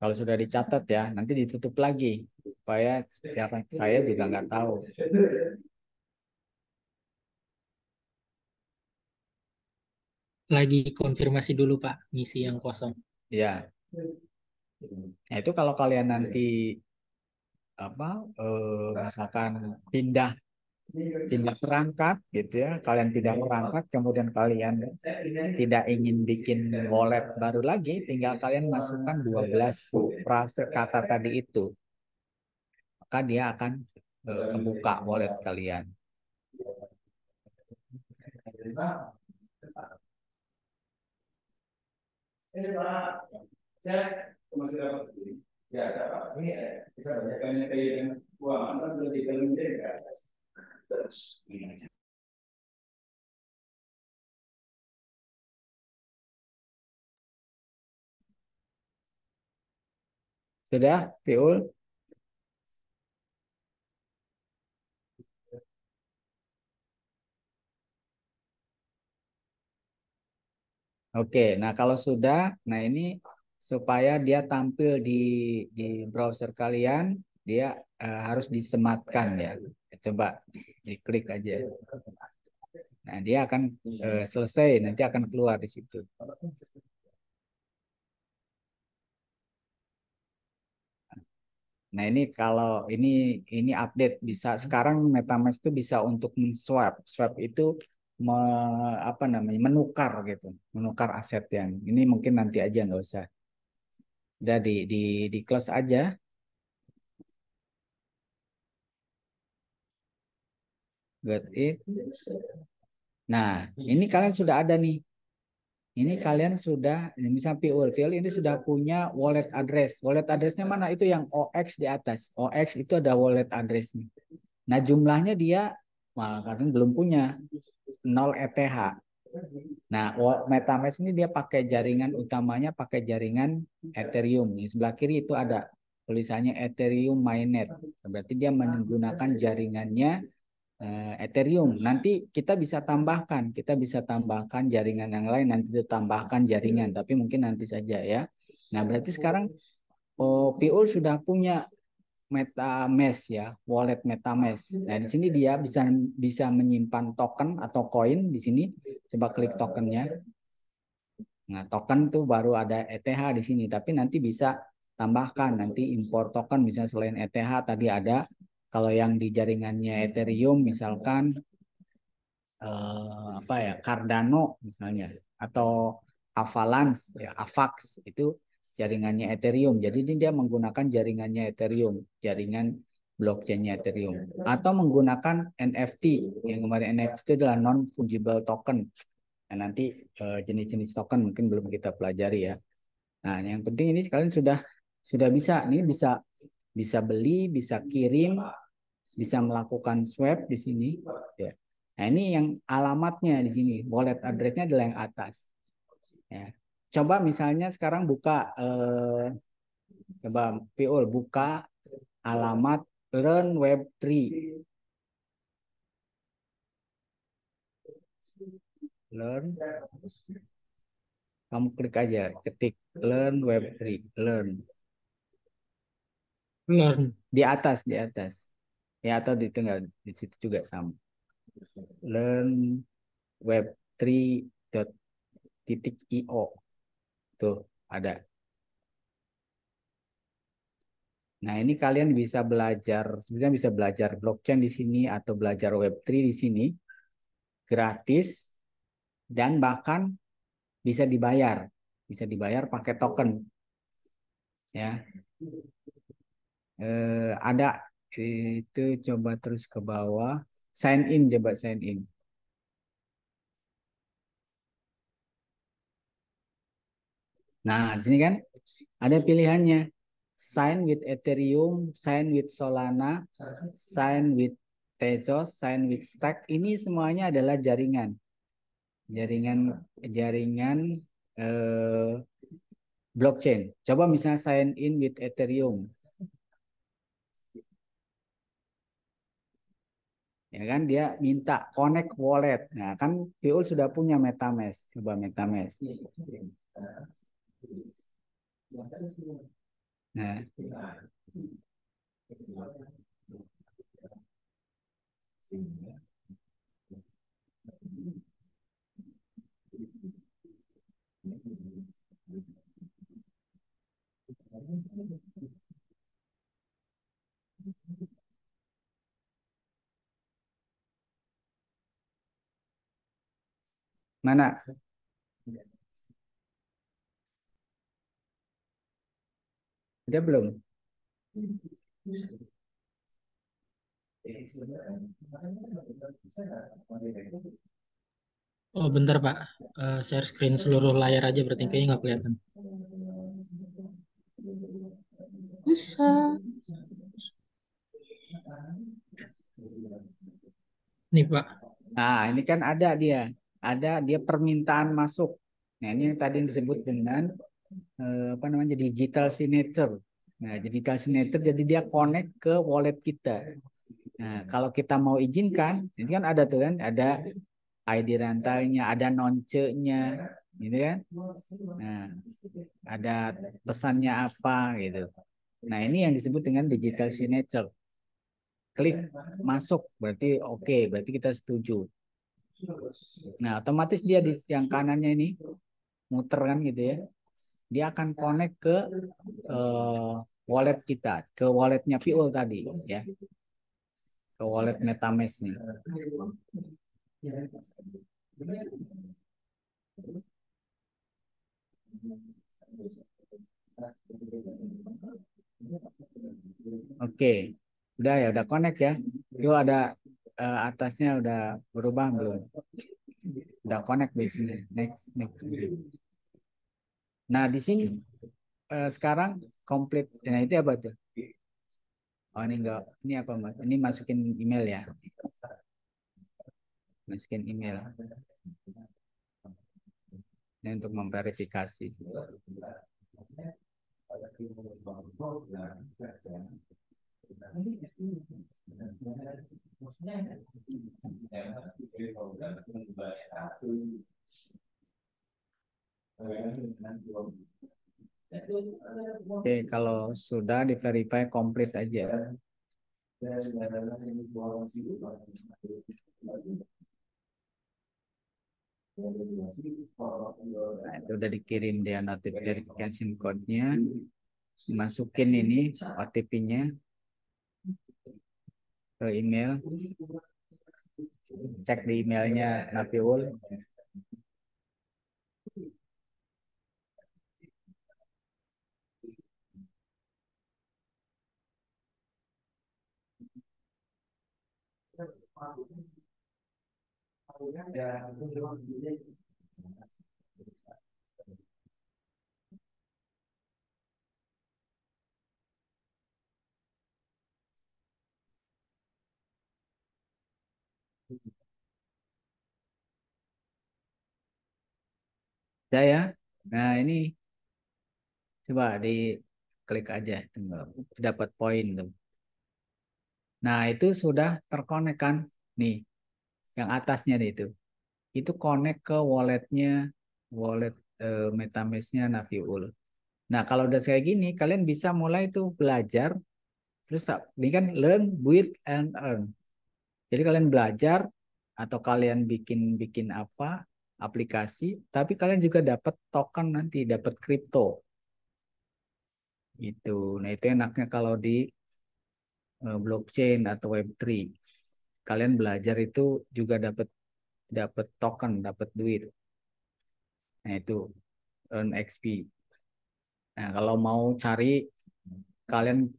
Kalau sudah dicatat ya, nanti ditutup lagi supaya siapa saya juga nggak tahu. Lagi konfirmasi dulu Pak, ngisi yang kosong. Ya, nah itu kalau kalian nanti apa misalkan pindah pindah perangkat gitu ya, kalian pindah perangkat, kemudian kalian tidak ingin bikin wallet baru lagi, tinggal kalian masukkan 12 frase kata tadi itu, maka dia akan membuka wallet kalian. Sudah, Piul? Oke, nah kalau sudah, nah ini supaya dia tampil di browser kalian, dia harus disematkan ya. Coba diklik aja. Nah, dia akan selesai, nanti akan keluar di situ. Nah, ini kalau ini update bisa sekarang MetaMask itu bisa untuk men-swap. Swap itu me, apa namanya? Menukar gitu, menukar aset yang ini mungkin nanti aja nggak usah. Udah di close aja. Got it. Nah, ini kalian sudah ada nih. Ini kalian sudah, misalnya PUL ini sudah punya wallet address. Wallet addressnya mana? Itu yang OX di atas. OX itu ada wallet addressnya. Nah, jumlahnya dia, wah, kalian belum punya 0 ETH. Nah, MetaMask ini dia pakai jaringan utamanya, pakai jaringan Ethereum. Di sebelah kiri itu ada tulisannya Ethereum Mainnet. Berarti dia menggunakan jaringannya Ethereum. Nanti kita bisa tambahkan jaringan yang lain, nanti ditambahkan jaringan, tapi mungkin nanti saja ya. Nah, berarti sekarang Piul sudah punya MetaMask ya, wallet MetaMask. Nah, di sini dia bisa bisa menyimpan token atau koin di sini. Coba klik tokennya. Nah, token tuh baru ada ETH di sini, tapi nanti bisa tambahkan nanti impor token misalnya selain ETH tadi ada kalau yang di jaringannya Ethereum misalkan apa ya Cardano misalnya atau Avalanche ya Avax itu jaringannya Ethereum. Jadi ini dia menggunakan jaringannya Ethereum, jaringan blockchainnya Ethereum atau menggunakan NFT. Yang kemarin NFT itu adalah non fungible token. Nah, nanti jenis-jenis token mungkin belum kita pelajari ya. Nah, yang penting ini sekalian sudah bisa. Ini bisa bisa beli, bisa kirim, bisa melakukan swap di sini. Ya. Nah, ini yang alamatnya di sini. Wallet address-nya adalah yang atas. Ya. Coba misalnya sekarang coba Piul buka alamat Learn Web3. Learn, kamu klik aja, ketik Learn Web3, Learn. Learn. Di atas. Ya atau di tengah di situ juga sama. Learn web3.io tuh ada. Nah, ini kalian bisa belajar, sebenarnya bisa belajar blockchain di sini atau belajar Web3 di sini gratis dan bahkan bisa dibayar. Bisa dibayar pakai token ya. Ada itu coba terus ke bawah. Sign in coba sign in. Nah, di sini kan ada pilihannya. Sign with Ethereum, sign with Solana, sign with Tezos, sign with Stack. Ini semuanya adalah jaringan. Jaringan jaringan eh, blockchain. Coba misalnya sign in with Ethereum. Ya kan dia minta connect wallet. Nah, kan Piul sudah punya MetaMask. Coba MetaMask. Nah, mana? Dia belum. Oh, bentar, Pak. Share screen seluruh layar aja berarti kayaknya nggak kelihatan. Bisa. Nih, Pak. Nah, ini kan ada dia. Ada dia permintaan masuk. Nah, ini yang tadi disebut dengan apa namanya digital signature. Nah, digital signature jadi dia connect ke wallet kita. Nah, kalau kita mau izinkan, ini kan ada tuh kan, ada ID rantainya, ada nonce-nya, gitu kan. Nah, ada pesannya apa gitu. Nah, ini yang disebut dengan digital signature. Klik masuk berarti oke, berarti kita setuju. Nah, otomatis dia di yang kanannya ini muter kan gitu ya. Dia akan connect ke eh, wallet kita, ke walletnya Piul tadi ya, ke wallet MetaMask-nya. Oke, udah ya, udah connect ya. Itu ada atasnya udah berubah belum? Udah connect biasanya. Next, next. Nah, di sini sekarang komplit. Nah, itu apa tuh? Oh, ini enggak. Ini apa, Mas? Ini masukin email ya. Masukin email. Ini untuk memverifikasi. Oke, kalau sudah di verify komplit aja. Nah, itu udah dikirim dia notification code-nya. Masukin ini OTP-nya ke email. Cek di emailnya Nafiul. Udah ya. Nah, ini coba diklik aja. Tunggu. Dapat poin tuh. Nah, itu sudah terkonek kan? Nih, yang atasnya nih itu. Itu connect ke walletnya, wallet MetaMask-nya Nafiul. Nah, kalau udah kayak gini, kalian bisa mulai tuh belajar. Terus ini kan learn, build, and earn. Jadi kalian belajar atau kalian bikin apa aplikasi, tapi kalian juga dapat token nanti, dapat kripto. Itu. Nah, itu enaknya kalau di blockchain atau Web3. Kalian belajar itu juga dapat dapat token, dapat duit. Nah, itu earn XP. Nah, kalau mau cari, kalian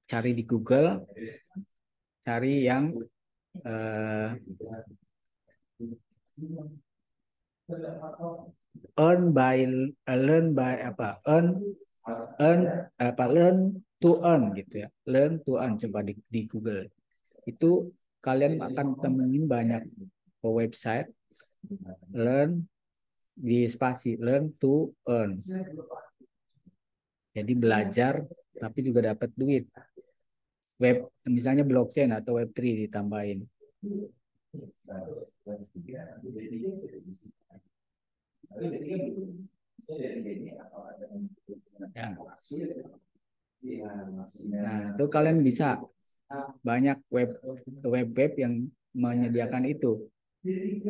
cari di Google, cari yang eh, earn by learn by apa earn learn to earn gitu ya, learn to earn, coba di Google itu kalian akan temuin banyak website learn di spasi learn to earn, jadi belajar tapi juga dapat duit. Web misalnya blockchain atau web3 ditambahin. Ya. Nah, itu kalian bisa banyak web yang menyediakan itu.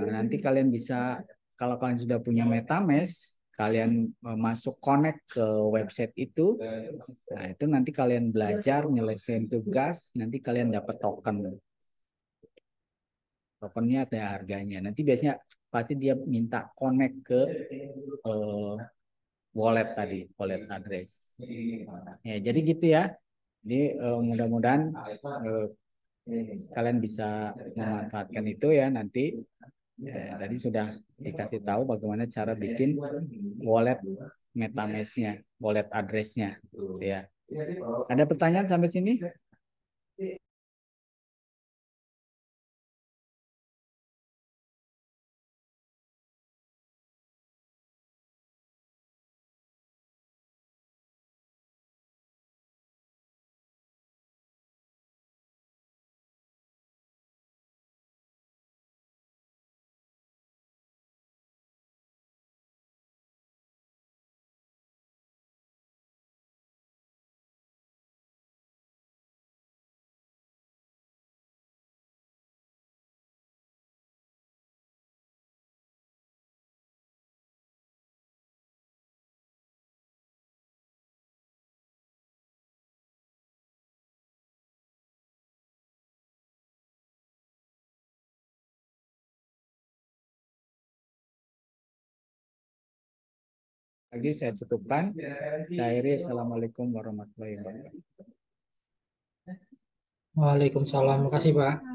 Nah, nanti kalian bisa, kalau kalian sudah punya MetaMask, kalian masuk connect ke website itu. Nah, itu nanti kalian belajar, nyelesain tugas, nanti kalian dapat token. Tokennya ada harganya. Nanti biasanya pasti dia minta connect ke uh, wallet tadi, wallet address. Ya, jadi gitu ya. Jadi mudah-mudahan kalian bisa memanfaatkan itu ya nanti. Tadi sudah dikasih tahu bagaimana cara bikin wallet MetaMask-nya, wallet address-nya, ya. Ada pertanyaan sampai sini? Lagi saya cukupkan. Saya akhiri. Assalamualaikum warahmatullahi wabarakatuh. Waalaikumsalam. Makasih, Pak.